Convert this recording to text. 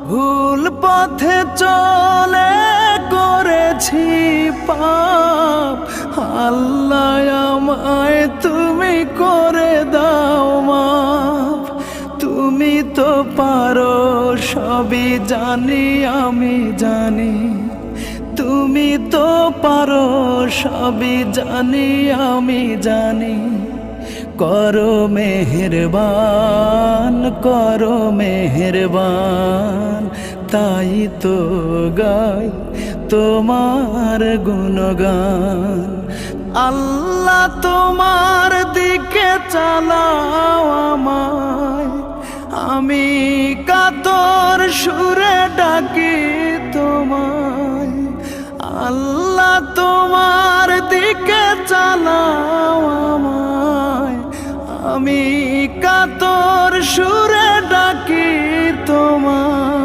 ভুল পথে চলে করেছি পাপ, আল্লাহ আমায় তুমি করে দাও মাফ। তুমি তো পারো সবই জানি আমি জানি, তুমি তো পারো সবই জানি আমি জানি। করো মেহেরবান, করো মেহেরবান, তাই তো গাই তোমার গুণগান। আল্লাহ তোমার দিকে চালাও আমায়, আমি কাতর সুরে ডাকি তোমায়। আল্লাহ তোমার দিকে চালাও আমায়, আমি কাতর সুরে ডাকি তোমায়।